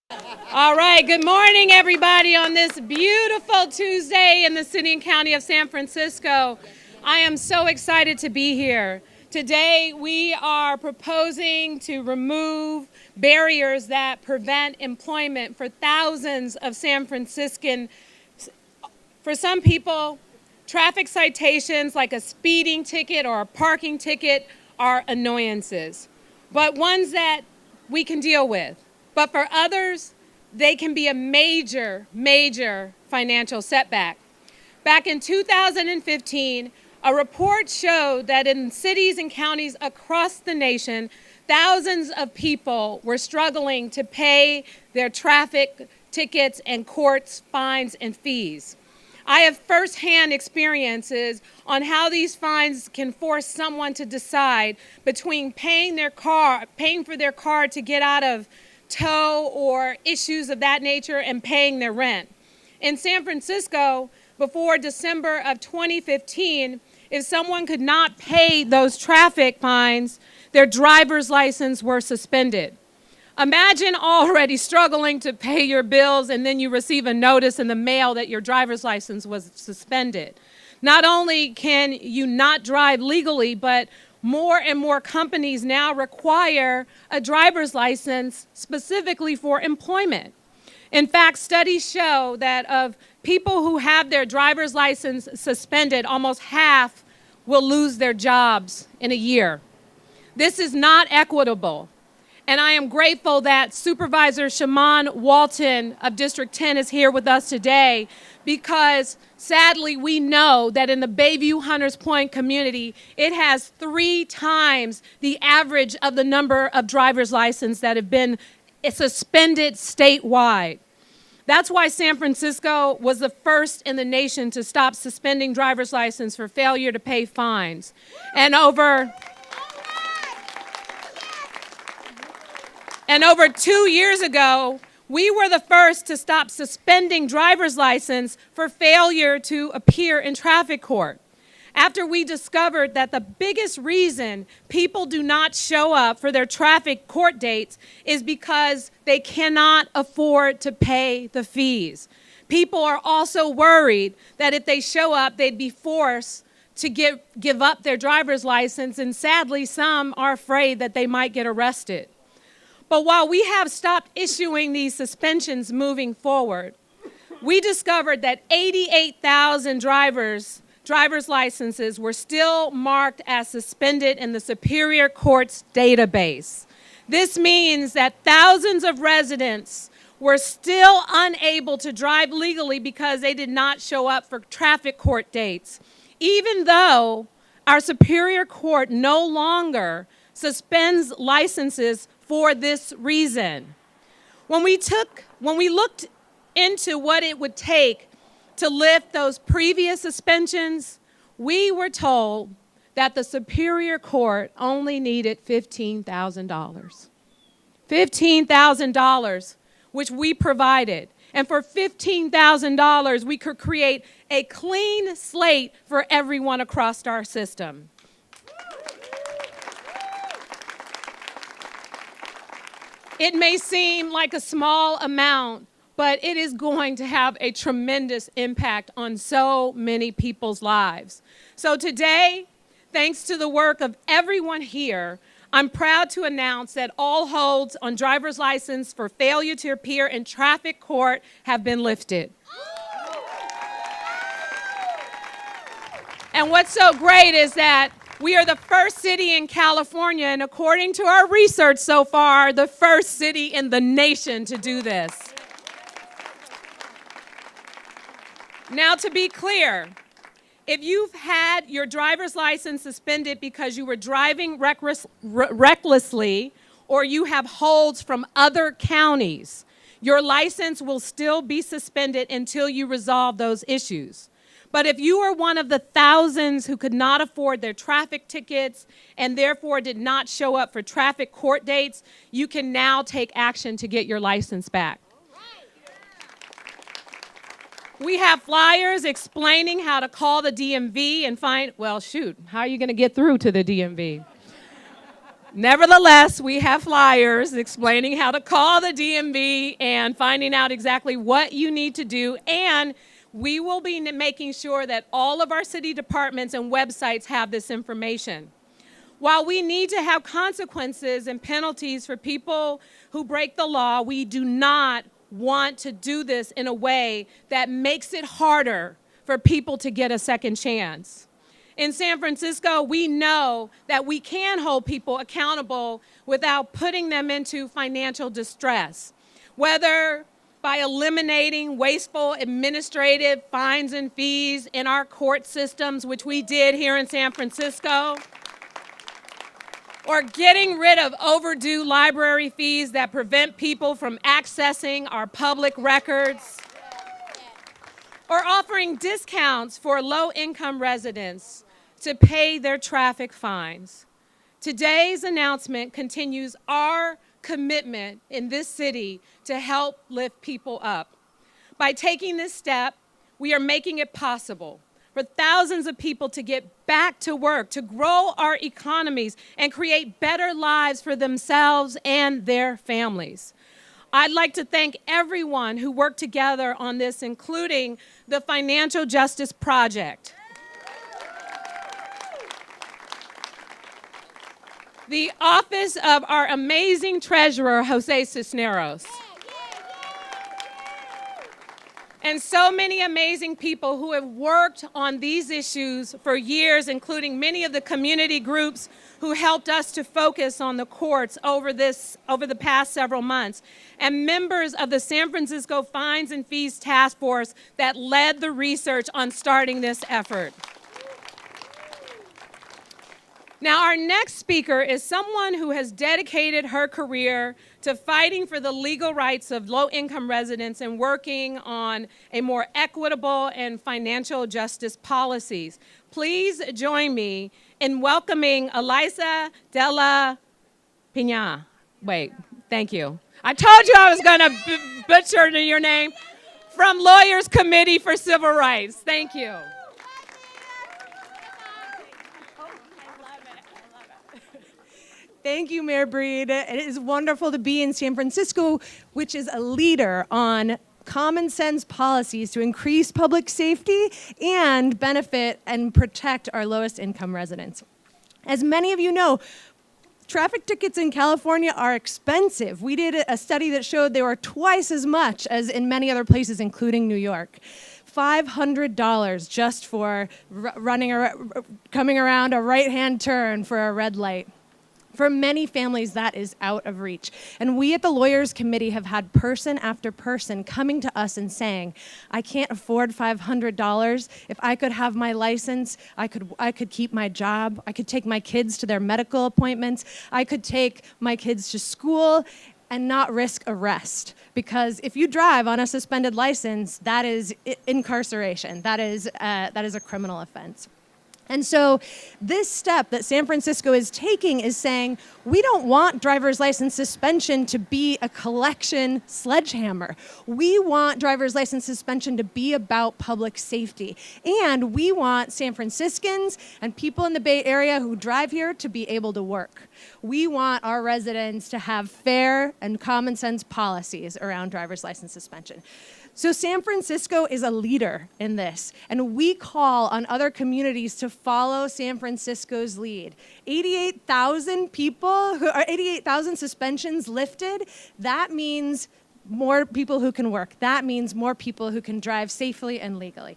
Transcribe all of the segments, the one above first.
All right, good morning, everybody, on this beautiful Tuesday in the city and county of San Francisco. I am so excited to be here. Today, we are proposing to remove barriers that prevent employment for thousands of San Franciscans. For some people, traffic citations like a speeding ticket or a parking ticket are annoyances, but ones that we can deal with. But for others, they can be a major, major financial setback. Back in 2015, a report showed that in cities and counties across the nation, thousands of people were struggling to pay their traffic tickets and courts, fines, and fees. I have firsthand experiences on how these fines can force someone to decide between paying for their car to get out of tow or issues of that nature and paying their rent. In San Francisco, before December of 2015, if someone could not pay those traffic fines, their driver's license were suspended. Imagine already struggling to pay your bills and then you receive a notice in the mail that your driver's license was suspended. Not only can you not drive legally, but more and more companies now require a driver's license specifically for employment. In fact, studies show that of people who have their driver's license suspended, almost half will lose their jobs in a year. This is not equitable. And I am grateful that Supervisor Shaman Walton of District 10 is here with us today because sadly we know that in the Bayview Hunters Point community, it has 3 times the average of the number of driver's licenses that have been suspended statewide. That's why San Francisco was the first in the nation to stop suspending driver's license for failure to pay fines. And over 2 years ago, we were the first to stop suspending driver's license for failure to appear in traffic court. After we discovered that the biggest reason people do not show up for their traffic court dates is because they cannot afford to pay the fees. People are also worried that if they show up, they'd be forced to give up their driver's license, and sadly, some are afraid that they might get arrested. But while we have stopped issuing these suspensions moving forward, we discovered that 88,000 driver's licenses were still marked as suspended in the Superior Court's database. This means that thousands of residents were still unable to drive legally because they did not show up for traffic court dates, even though our Superior Court no longer suspends licenses for this reason. When we looked into what it would take to lift those previous suspensions, we were told that the Superior Court only needed $15,000. $15,000, which we provided. And for $15,000, we could create a clean slate for everyone across our system. It may seem like a small amount, but it is going to have a tremendous impact on so many people's lives. So today, thanks to the work of everyone here, I'm proud to announce that all holds on driver's license for failure to appear in traffic court have been lifted. And what's so great is that we are the first city in California, and according to our research so far, the first city in the nation to do this. Now, to be clear, if you've had your driver's license suspended because you were driving recklessly or you have holds from other counties, your license will still be suspended until you resolve those issues. But if you are one of the thousands who could not afford their traffic tickets and therefore did not show up for traffic court dates, you can now take action to get your license back. We have flyers explaining how to call the DMV and find, how are you going to get through to the DMV? Nevertheless, we have flyers explaining how to call the DMV and finding out exactly what you need to do. And we will be making sure that all of our city departments and websites have this information. While we need to have consequences and penalties for people who break the law, we do not want to do this in a way that makes it harder for people to get a second chance. In San Francisco, we know that we can hold people accountable without putting them into financial distress, whether by eliminating wasteful administrative fines and fees in our court systems, which we did here in San Francisco, or getting rid of overdue library fees that prevent people from accessing our public records, or offering discounts for low-income residents to pay their traffic fines. Today's announcement continues our commitment in this city to help lift people up. By taking this step, we are making it possible for thousands of people to get back to work, to grow our economies, and create better lives for themselves and their families. I'd like to thank everyone who worked together on this, including the Financial Justice Project, the office of our amazing treasurer, Jose Cisneros, and so many amazing people who have worked on these issues for years, including many of the community groups who helped us to focus on the courts over the past several months, and members of the San Francisco Fines and Fees Task Force that led the research on starting this effort. Now, our next speaker is someone who has dedicated her career to fighting for the legal rights of low-income residents and working on a more equitable and financial justice policies. Please join me in welcoming Elisa de la Pina. Wait, thank you. I told you I was going to butcher your name. From Lawyers Committee for Civil Rights. Thank you. Thank you, Mayor Breed. It is wonderful to be in San Francisco, which is a leader on common sense policies to increase public safety and benefit and protect our lowest income residents. As many of you know, traffic tickets in California are expensive. We did a study that showed they were twice as much as in many other places, including New York. $500 just for coming around a right-hand turn for a red light. For many families, that is out of reach. And we at the Lawyers Committee have had person after person coming to us and saying, I can't afford $500. If I could have my license, I could keep my job. I could take my kids to their medical appointments. I could take my kids to school and not risk arrest. Because if you drive on a suspended license, that is incarceration. That is a criminal offense. And so this step that San Francisco is taking is saying, we don't want driver's license suspension to be a collection sledgehammer. We want driver's license suspension to be about public safety. And we want San Franciscans and people in the Bay Area who drive here to be able to work. We want our residents to have fair and common sense policies around driver's license suspension. So San Francisco is a leader in this, and we call on other communities to follow San Francisco's lead. 88,000 suspensions lifted. That means more people who can work. That means more people who can drive safely and legally.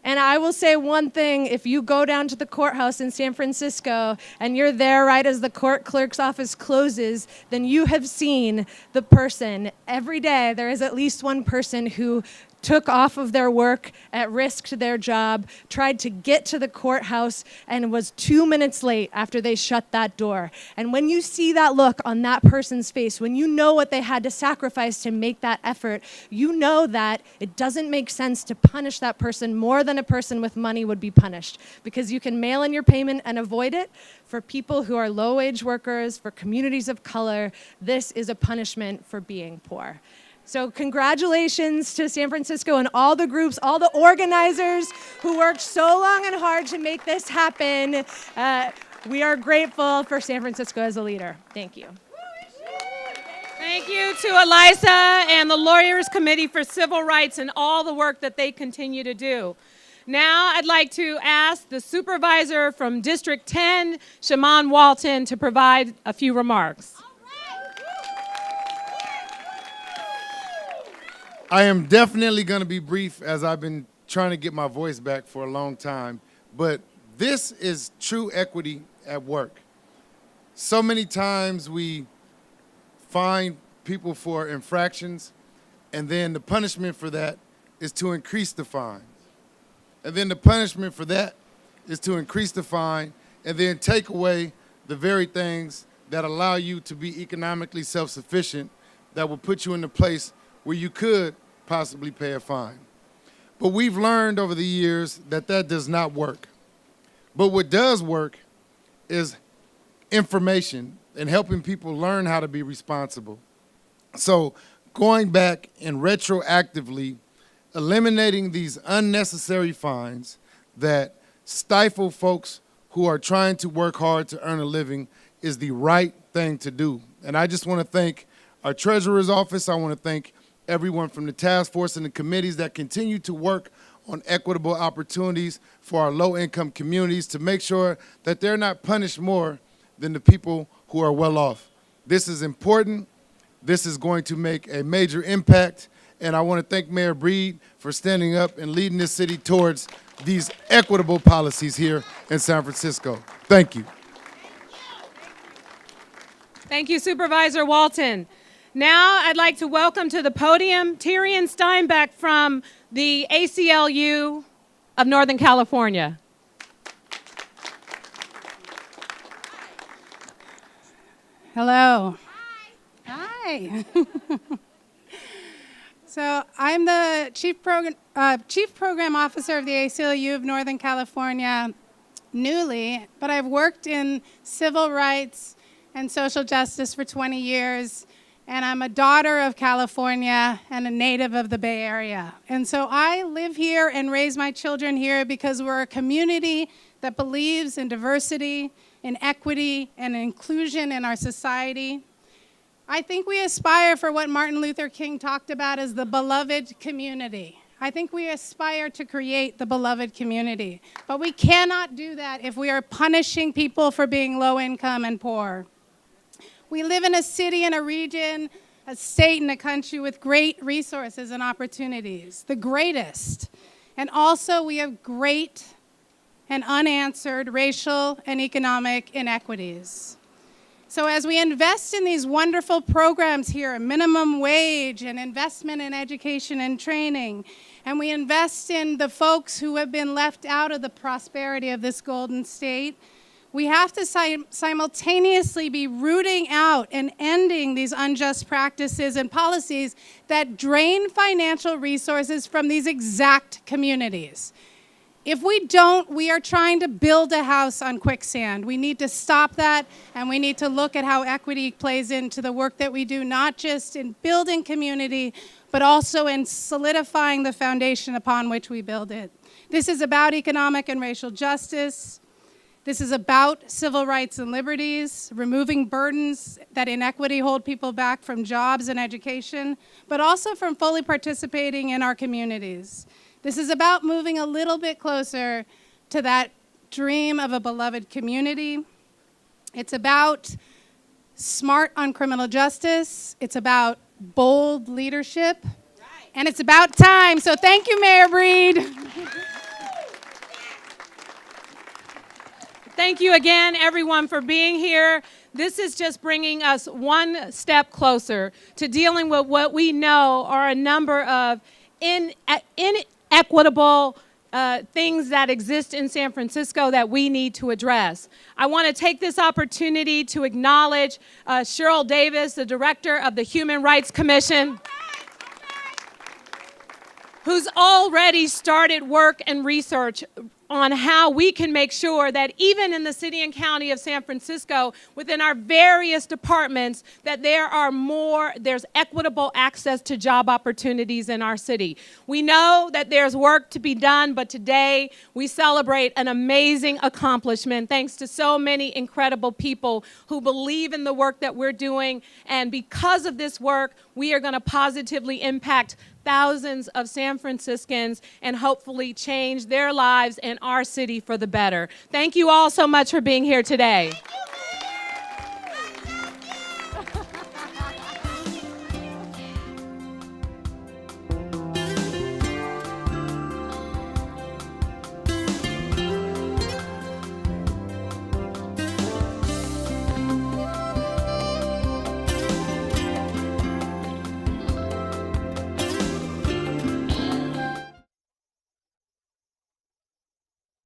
And I will say one thing, if you go down to the courthouse in San Francisco and you're there right as the court clerk's office closes, then you have seen the person. Every day there is at least one person who took off of their work at risk to their job, tried to get to the courthouse, and was 2 minutes late after they shut that door. And when you see that look on that person's face, when you know what they had to sacrifice to make that effort, you know that it doesn't make sense to punish that person more than a person with money would be punished, because you can mail in your payment and avoid it. For people who are low-wage workers, for communities of color, this is a punishment for being poor. So congratulations to San Francisco and all the groups, all the organizers who worked so long and hard to make this happen. We are grateful for San Francisco as a leader. Thank you. Thank you to Elisa and the Lawyers Committee for Civil Rights and all the work that they continue to do. Now I'd like to ask the supervisor from District 10, Shaman Walton, to provide a few remarks. I am definitely going to be brief, as I've been trying to get my voice back for a long time, but this is true equity at work. So many times we fine people for infractions, and then the punishment for that is to increase the fine. And then the punishment for that is to increase the fine and then take away the very things that allow you to be economically self-sufficient, that will put you in a place where you could possibly pay a fine. But we've learned over the years that that does not work. But what does work is information and helping people learn how to be responsible. So going back and retroactively eliminating these unnecessary fines that stifle folks who are trying to work hard to earn a living is the right thing to do. And I just want to thank our Treasurer's Office. I want to thank everyone from the task force and the committees that continue to work on equitable opportunities for our low-income communities to make sure that they're not punished more than the people who are well off. This is important. This is going to make a major impact. And I want to thank Mayor Breed for standing up and leading this city towards these equitable policies here in San Francisco. Thank you. Thank you, Supervisor Walton. Now I'd like to welcome to the podium Tyrion Steinbeck from the ACLU of Northern California. Hello. Hi. So I'm the Chief Program Officer of the ACLU of Northern California newly, but I've worked in civil rights and social justice for 20 years, and I'm a daughter of California and a native of the Bay Area. And so I live here and raise my children here because we're a community that believes in diversity, in equity, and inclusion in our society. I think we aspire for what Martin Luther King talked about as the beloved community. I think we aspire to create the beloved community. But we cannot do that if we are punishing people for being low income and poor. We live in a city and a region, a state and a country with great resources and opportunities, the greatest. And also we have great and unanswered racial and economic inequities. So as we invest in these wonderful programs here, minimum wage and investment in education and training, and we invest in the folks who have been left out of the prosperity of this golden state, we have to simultaneously be rooting out and ending these unjust practices and policies that drain financial resources from these exact communities. If we don't, we are trying to build a house on quicksand. We need to stop that, and we need to look at how equity plays into the work that we do, not just in building community, but also in solidifying the foundation upon which we build it. This is about economic and racial justice. This is about civil rights and liberties, removing burdens that inequity hold people back from jobs and education, but also from fully participating in our communities. This is about moving a little bit closer to that dream of a beloved community. It's about smart on criminal justice. It's about bold leadership. Right. And it's about time. So thank you, Mayor Breed. Thank you again, everyone, for being here. This is just bringing us one step closer to dealing with what we know are a number of inequitable things that exist in San Francisco that we need to address. I want to take this opportunity to acknowledge Cheryl Davis, the director of the Human Rights Commission, who's already started work and research on how we can make sure that even in the city and county of San Francisco, within our various departments, that there's equitable access to job opportunities in our city. We know that there's work to be done, but today we celebrate an amazing accomplishment thanks to so many incredible people who believe in the work that we're doing. And because of this work, we are going to positively impact thousands of San Franciscans and hopefully change their lives and our city for the better. Thank you all so much for being here today.